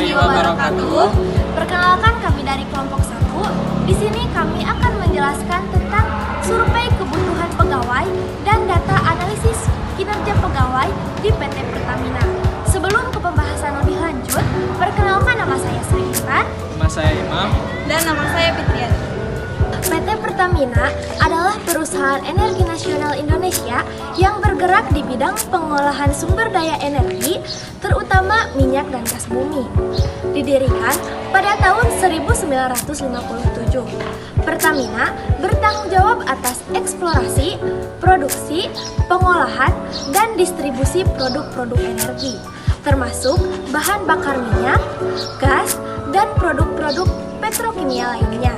warahmatullahi wabarakatuh. Perkenalkan, kami dari kelompok 1. Di sini kami akan menjelaskan tentang survei kebutuhan pegawai dan data analisis kinerja pegawai di PT Pertamina. Sebelum ke pembahasan lebih lanjut, perkenalkan, nama saya Sairan. Nama saya Imam. Dan nama saya Fitriani. PT Pertamina adalah perusahaan energi nasional Indonesia yang bergerak di bidang pengolahan sumber daya energi, terutama minyak dan gas bumi. Didirikan pada tahun 1957, Pertamina bertanggung jawab atas eksplorasi, produksi, pengolahan, dan distribusi produk-produk energi, termasuk bahan bakar minyak, gas, dan produk-produk petrokimia lainnya.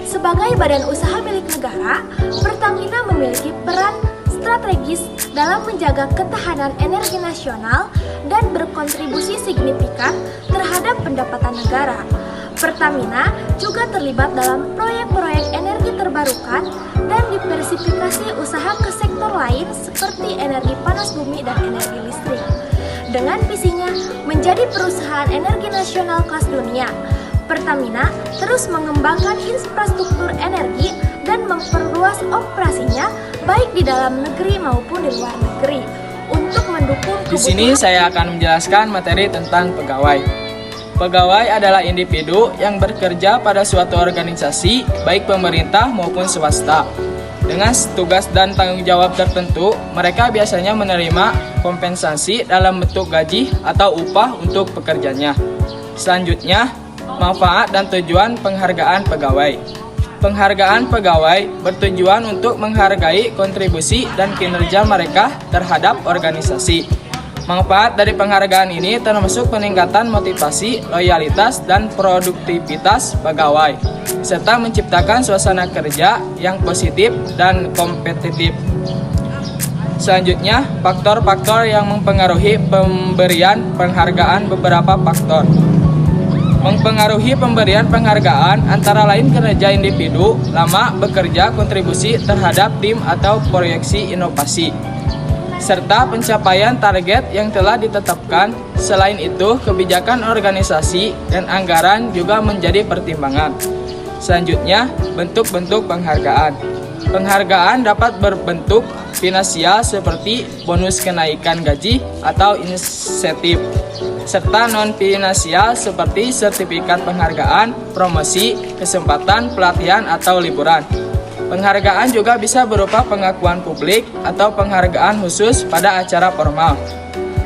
Sebagai badan usaha milik negara, Pertamina memiliki peran strategis dalam menjaga ketahanan energi nasional dan berkontribusi signifikan terhadap pendapatan negara. Pertamina juga terlibat dalam proyek-proyek energi terbarukan dan diversifikasi usaha ke sektor lain seperti energi panas bumi dan energi listrik. Dengan visinya menjadi perusahaan energi nasional kelas dunia, Pertamina terus mengembangkan infrastruktur energi dan memperluas operasinya baik di dalam negeri maupun di luar negeri untuk mendukung kebutuhan. Di sini saya akan menjelaskan materi tentang pegawai. Pegawai adalah individu yang bekerja pada suatu organisasi, baik pemerintah maupun swasta. Dengan tugas dan tanggung jawab tertentu, mereka biasanya menerima kompensasi dalam bentuk gaji atau upah untuk pekerjanya. Selanjutnya, manfaat dan tujuan penghargaan pegawai. Penghargaan pegawai bertujuan untuk menghargai kontribusi dan kinerja mereka terhadap organisasi. Manfaat dari penghargaan ini termasuk peningkatan motivasi, loyalitas, dan produktivitas pegawai, serta menciptakan suasana kerja yang positif dan kompetitif. Selanjutnya, faktor-faktor yang mempengaruhi pemberian penghargaan. Beberapa faktor mempengaruhi pemberian penghargaan antara lain kinerja individu, lama bekerja, kontribusi terhadap tim atau proyeksi inovasi, serta pencapaian target yang telah ditetapkan. Selain itu, kebijakan organisasi dan anggaran juga menjadi pertimbangan. Selanjutnya, bentuk-bentuk penghargaan. Penghargaan dapat berbentuk finansial seperti bonus kenaikan gaji atau insentif, serta non-finansial seperti sertifikat penghargaan, promosi, kesempatan, pelatihan, atau liburan. Penghargaan juga bisa berupa pengakuan publik atau penghargaan khusus pada acara formal.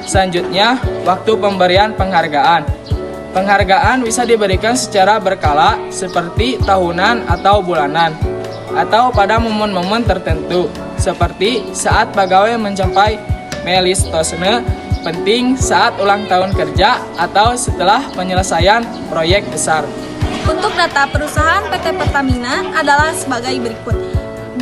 Selanjutnya, waktu pemberian penghargaan. Penghargaan bisa diberikan secara berkala seperti tahunan atau bulanan, atau pada momen-momen tertentu seperti saat pegawai mencapai milestone penting, saat ulang tahun kerja, atau setelah penyelesaian proyek besar. Untuk data perusahaan PT Pertamina adalah sebagai berikut.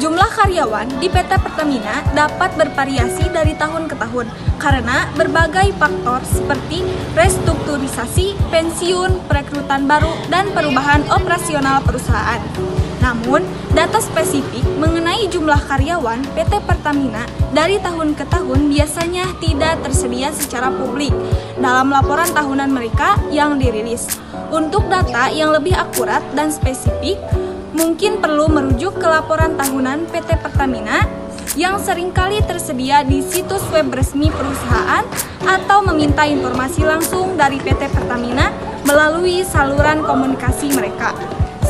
Jumlah karyawan di PT Pertamina dapat bervariasi dari tahun ke tahun karena berbagai faktor seperti restrukturisasi, pensiun, perekrutan baru, dan perubahan operasional perusahaan. Namun, data spesifik mengenai jumlah karyawan PT Pertamina dari tahun ke tahun biasanya tidak tersedia secara publik dalam laporan tahunan mereka yang dirilis. Untuk data yang lebih akurat dan spesifik, mungkin perlu merujuk ke laporan tahunan PT Pertamina yang seringkali tersedia di situs web resmi perusahaan atau meminta informasi langsung dari PT Pertamina melalui saluran komunikasi mereka.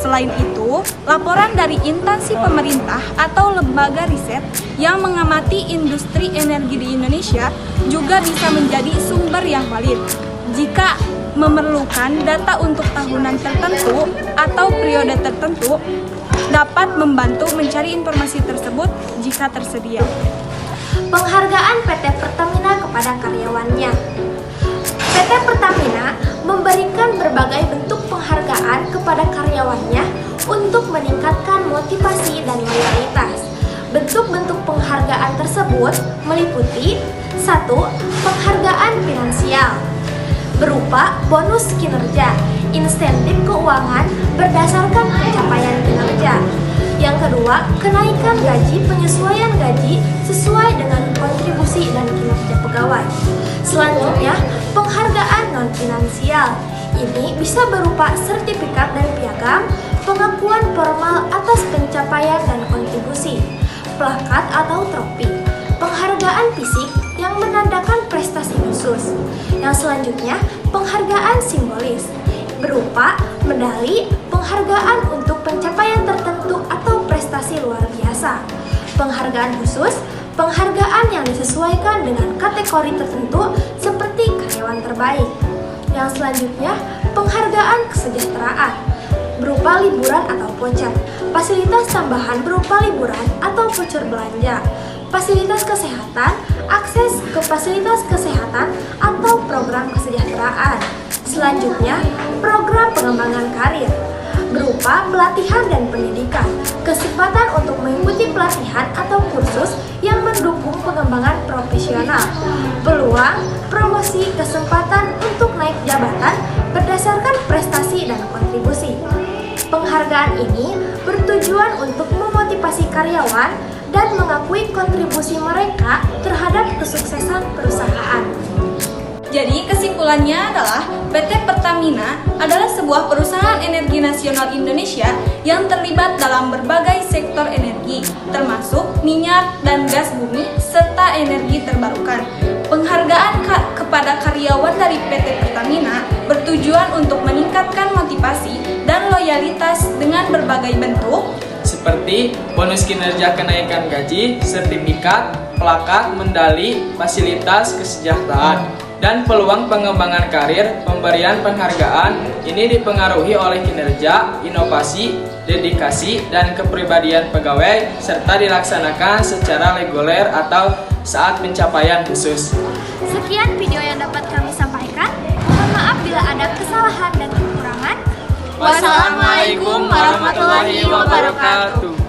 Selain itu, laporan dari instansi pemerintah atau lembaga riset yang mengamati industri energi di Indonesia juga bisa menjadi sumber yang valid. Jika memerlukan data untuk tahunan tertentu atau periode tertentu, dapat membantu mencari informasi tersebut jika tersedia. Penghargaan PT Pertamina kepada karyawannya. PT Pertamina memberikan berbagai bentuk penghargaan kepada karyawannya untuk meningkatkan motivasi dan loyalitas. Bentuk-bentuk penghargaan tersebut meliputi 1. Penghargaan finansial berupa bonus kinerja, insentif keuangan berdasarkan pencapaian kinerja. Yang kedua, kenaikan gaji penyesuaian gaji sesuai dengan kontribusi dan kinerja pegawai. Selanjutnya, penghargaan non-finansial. Ini bisa berupa sertifikat dari piagam, pengakuan formal atas pencapaian dan kontribusi, plakat atau trofi, penghargaan fisik yang menandakan prestasi khusus. Yang selanjutnya, penghargaan simbolis berupa medali, penghargaan untuk pencapaian tertentu atau prestasi luar biasa. Penghargaan khusus, penghargaan yang disesuaikan dengan kategori tertentu seperti karyawan terbaik. Yang selanjutnya, penghargaan kesejahteraan berupa liburan atau voucher, fasilitas tambahan berupa liburan atau voucher belanja, fasilitas kesehatan, akses ke fasilitas kesehatan atau program kesejahteraan. Selanjutnya, program pengembangan karir berupa pelatihan dan pendidikan, kesempatan untuk mengikuti pelatihan atau kursus yang mendukung pengembangan profesional, peluang, promosi, kesempatan untuk naik jabatan berdasarkan prestasi dan kontribusi. Penghargaan ini bertujuan untuk memotivasi karyawan dan mengakui kontribusi mereka terhadap kesuksesan perusahaan. Jadi kesimpulannya adalah PT Pertamina adalah sebuah perusahaan energi nasional Indonesia yang terlibat dalam berbagai sektor energi, termasuk minyak dan gas bumi serta energi terbarukan. Penghargaan kepada karyawan dari PT Pertamina bertujuan untuk meningkatkan motivasi dan loyalitas dengan berbagai bentuk seperti bonus kinerja kenaikan gaji, sertifikat, plakat, medali, fasilitas kesejahteraan, dan peluang pengembangan karir. Pemberian penghargaan ini dipengaruhi oleh kinerja, inovasi, dedikasi, dan kepribadian pegawai, serta dilaksanakan secara reguler atau saat pencapaian khusus. Sekian video yang dapat kami sampaikan. Mohon maaf bila ada kesalahan dan kekurangan. Wassalamualaikum warahmatullahi wabarakatuh.